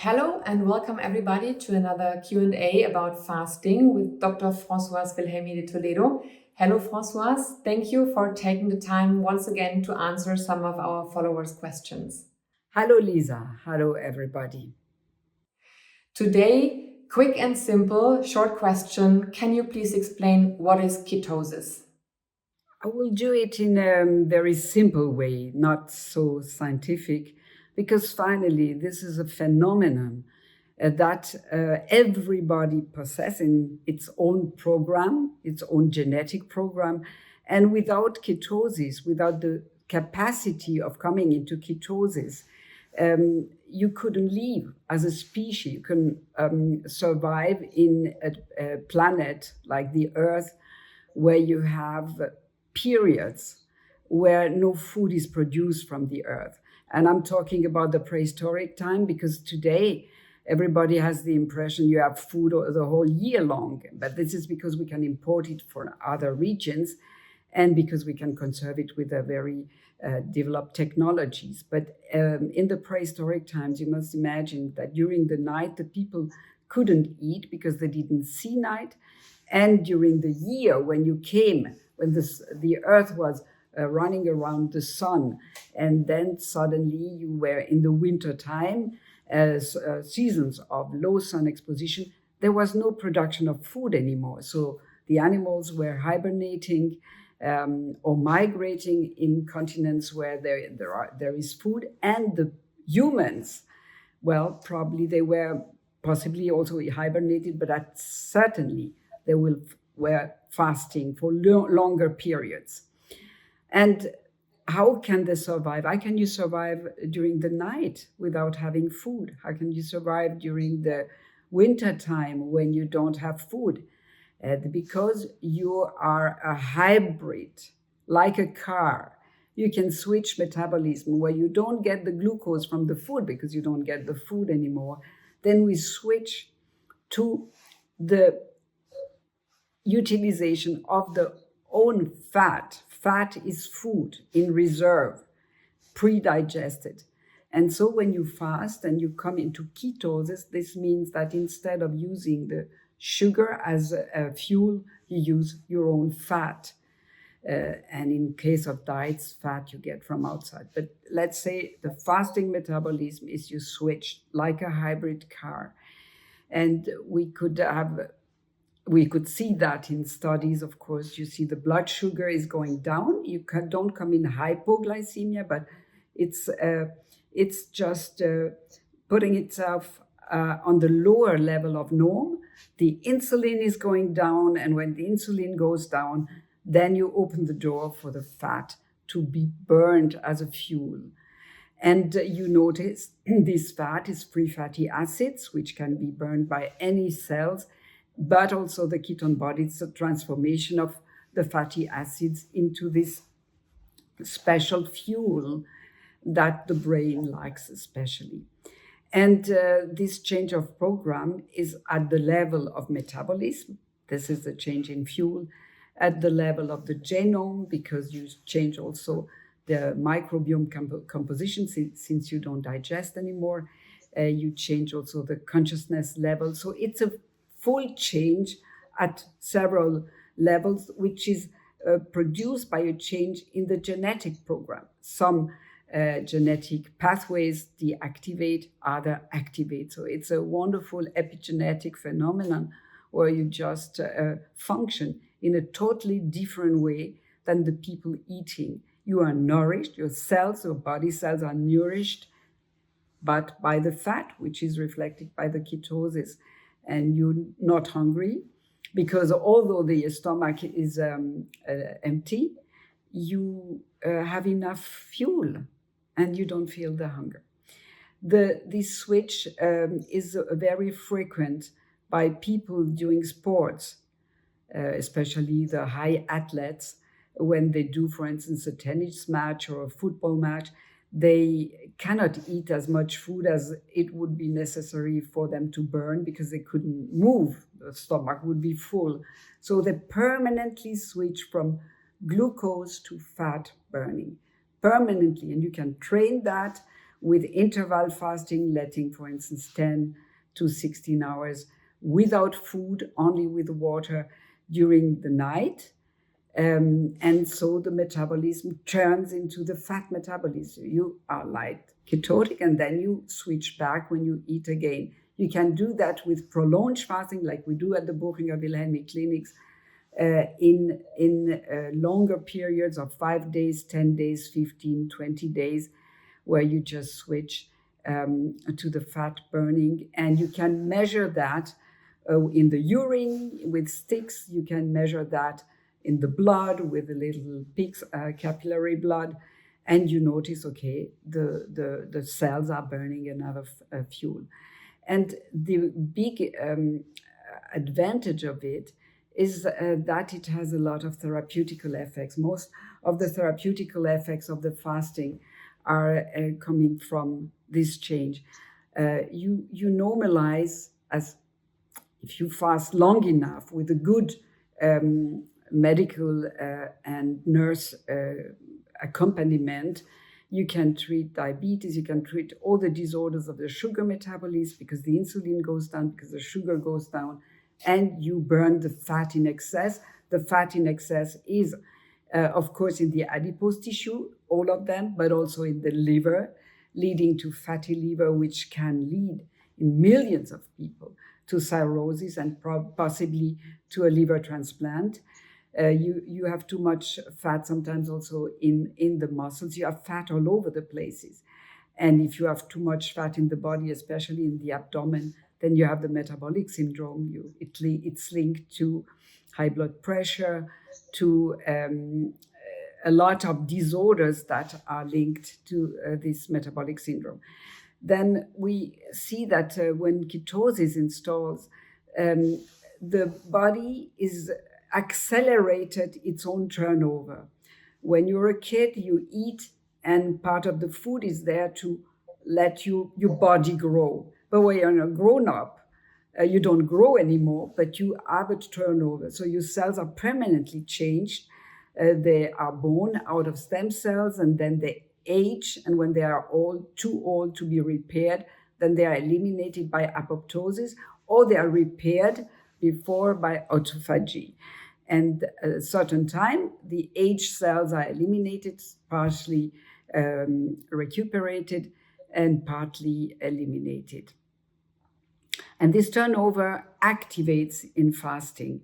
Hello and welcome everybody to another Q&A about fasting with Dr. Françoise Wilhelmi de Toledo. Hello Françoise, thank you for taking the time once again to answer some of our followers' questions. Hello Lisa, hello everybody. Today, quick and simple, short question. Can you please explain what is ketosis? I will do it in a very simple way, not so scientific, because finally this is a phenomenon that everybody possessing its own program, its own genetic program, and without ketosis, without the capacity of coming into ketosis, you couldn't live as a species. You can survive in a planet like the Earth, where you have periods where no food is produced from the earth. And I'm talking about the prehistoric time, because today everybody has the impression you have food the whole year long. But this is because we can import it from other regions and because we can conserve it with a very developed technologies. But in the prehistoric times, you must imagine that during the night, the people couldn't eat because they didn't see night. And during the year, when you came, when the earth was running around the sun, and then suddenly you were in the winter time, seasons of low sun exposition, there was no production of food anymore. So the animals were hibernating or migrating in continents where there is food, and the humans, well, probably they were possibly also hibernated, but certainly they were fasting for longer periods. And how can they survive? How can you survive during the night without having food? How can you survive during the winter time when you don't have food? Because you are a hybrid, like a car. You can switch metabolism where you don't get the glucose from the food because you don't get the food anymore. Then we switch to the utilization of the own fat. Fat is food in reserve, pre-digested. And so when you fast and you come into ketosis, this means that instead of using the sugar as a fuel, you use your own fat. And in case of diets, fat you get from outside. But let's say the fasting metabolism is you switch like a hybrid car. And we could see that in studies. Of course, you see the blood sugar is going down. You don't come in hypoglycemia, but it's just putting itself on the lower level of norm. The insulin is going down, and when the insulin goes down, then you open the door for the fat to be burned as a fuel. And you notice this fat is free fatty acids, which can be burned by any cells, but also the ketone body. It's a transformation of the fatty acids into this special fuel that the brain likes especially. And this change of program is at the level of metabolism. This is the change in fuel. At the level of the genome, because you change also the microbiome composition since you don't digest anymore. You change also the consciousness level. So it's a full change at several levels, which is produced by a change in the genetic program. Some genetic pathways deactivate, other activate. So it's a wonderful epigenetic phenomenon where you just function in a totally different way than the people eating. You are nourished, your cells, your body cells are nourished, but by the fat, which is reflected by the ketosis. And you're not hungry, because although the stomach is empty, you have enough fuel and you don't feel the hunger. This switch is very frequent by people doing sports, especially the high athletes. When they do, for instance, a tennis match or a football match, they cannot eat as much food as it would be necessary for them to burn because they couldn't move. The stomach would be full. So they permanently switch from glucose to fat burning, permanently. And you can train that with interval fasting, letting, for instance, 10 to 16 hours without food, only with water during the night. And so the metabolism turns into the fat metabolism. You are light ketotic, and then you switch back when you eat again. You can do that with prolonged fasting, like we do at the Buchinger Wilhelmi clinics, in longer periods of 5 days, 10 days, 15, 20 days, where you just switch to the fat burning. And you can measure that in the urine with sticks. You can measure that in the blood with a little 𝗵𝘃𝗲𝗃𝗃𝗶𝗲𝗄 capillary blood. And you notice, okay, the cells are burning enough fuel. And the big advantage of it is that it has a lot of therapeutical effects. Most of the therapeutical effects of the fasting are coming from this change. You normalize, as if you fast long enough with a good medical and nurse accompaniment, you can treat diabetes, you can treat all the disorders of the sugar metabolism, because the insulin goes down, because the sugar goes down, and you burn the fat in excess. The fat in excess is, of course, in the adipose tissue, all of them, but also in the liver, leading to fatty liver, which can lead in millions of people to cirrhosis and possibly to a liver transplant. You have too much fat sometimes also in the muscles. You have fat all over the places. And if you have too much fat in the body, especially in the abdomen, then you have the metabolic syndrome. It's linked to high blood pressure, to a lot of disorders that are linked to this metabolic syndrome. Then we see that when ketosis installs, the body is accelerated its own turnover. When you're a kid, you eat, and part of the food is there to let your body grow. But when you're a grown-up, you don't grow anymore, but you have a turnover. So your cells are permanently changed. They are born out of stem cells, and then they age. And when they are too old to be repaired, then they are eliminated by apoptosis, or they are repaired before by autophagy. And at a certain time, the aged cells are eliminated, partially recuperated, and partly eliminated. And this turnover activates in fasting.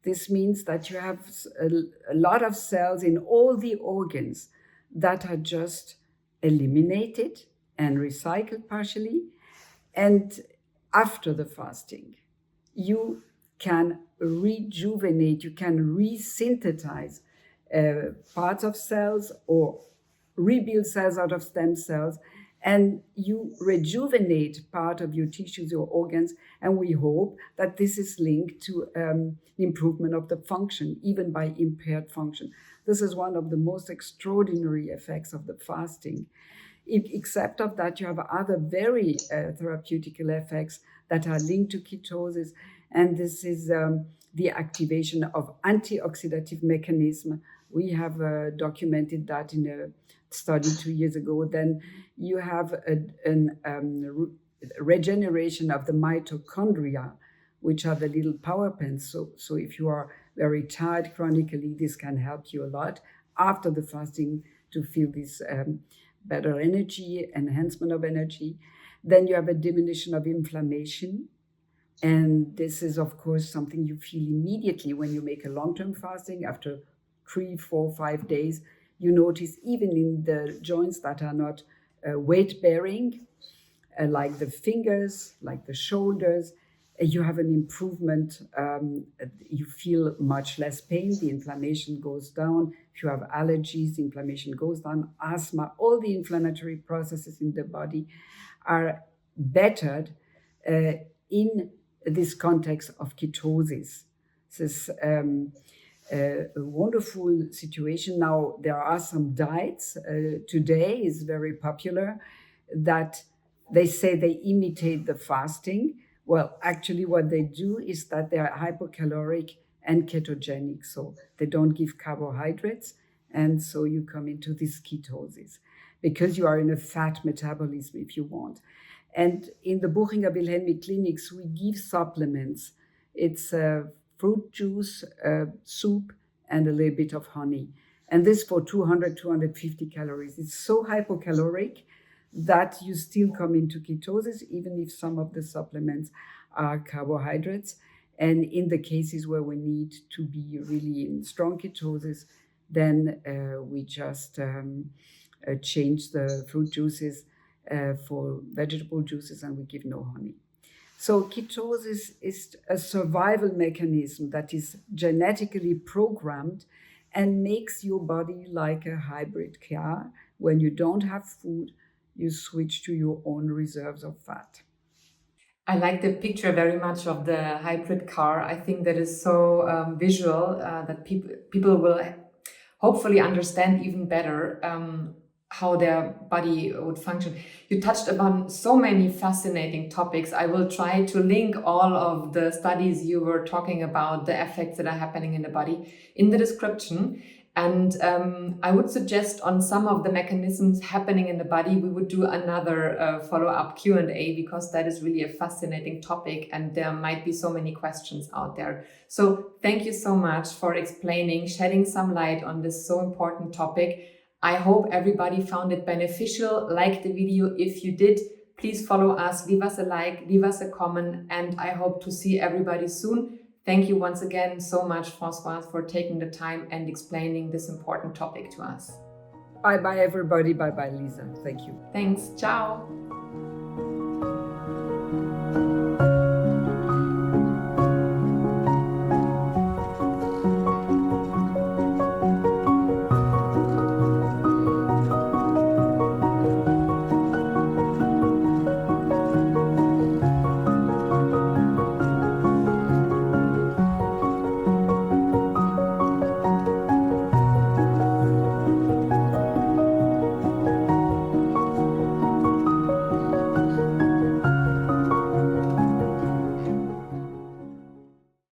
This means that you have a lot of cells in all the organs that are just eliminated and recycled partially. And after the fasting, you can rejuvenate, you can resynthesize parts of cells or rebuild cells out of stem cells, and you rejuvenate part of your tissues, your organs, and we hope that this is linked to improvement of the function, even by impaired function. This is one of the most extraordinary effects of the fasting. Except of that, you have other very therapeutical effects that are linked to ketosis, and this is the activation of antioxidative mechanism. We have documented that in a study 2 years ago. Then you have a regeneration of the mitochondria, which are the little power plants. So if you are very tired chronically, this can help you a lot after the fasting to feel this better energy, enhancement of energy. Then you have a diminution of inflammation. And this is, of course, something you feel immediately when you make a long-term fasting. After 3, 4, 5 days, you notice even in the joints that are not weight-bearing, like the fingers, like the shoulders, you have an improvement. You feel much less pain. The inflammation goes down. If you have allergies, the inflammation goes down. Asthma, all the inflammatory processes in the body are bettered in this context of ketosis. This is a wonderful situation. Now, there are some diets today is very popular that they say they imitate the fasting. Well, actually what they do is that they are hypocaloric and ketogenic. So they don't give carbohydrates And so you come into this ketosis because you are in a fat metabolism, if you want. And in the Buchinger Wilhelmi clinics, we give supplements. It's fruit juice, soup, and a little bit of honey. And this for 200, 250 calories. It's so hypocaloric that you still come into ketosis, even if some of the supplements are carbohydrates. And in the cases where we need to be really in strong ketosis, then we just change the fruit juices for vegetable juices, and we give no honey. So ketosis is a survival mechanism that is genetically programmed and makes your body like a hybrid car. When you don't have food, you switch to your own reserves of fat. I like the picture very much of the hybrid car. I think that is so visual that people will hopefully understand even better how their body would function. You touched upon so many fascinating topics. I will try to link all of the studies you were talking about, the effects that are happening in the body, in the description. And I would suggest on some of the mechanisms happening in the body, we would do another follow-up Q&A, because that is really a fascinating topic and there might be so many questions out there. So thank you so much for explaining, shedding some light on this so important topic. I hope everybody found it beneficial. Like the video if you did. Please follow us, leave us a like, leave us a comment, and I hope to see everybody soon. Thank you once again so much, Françoise, for taking the time and explaining this important topic to us. Bye-bye, everybody. Bye-bye, Lisa. Thank you. Thanks. Ciao.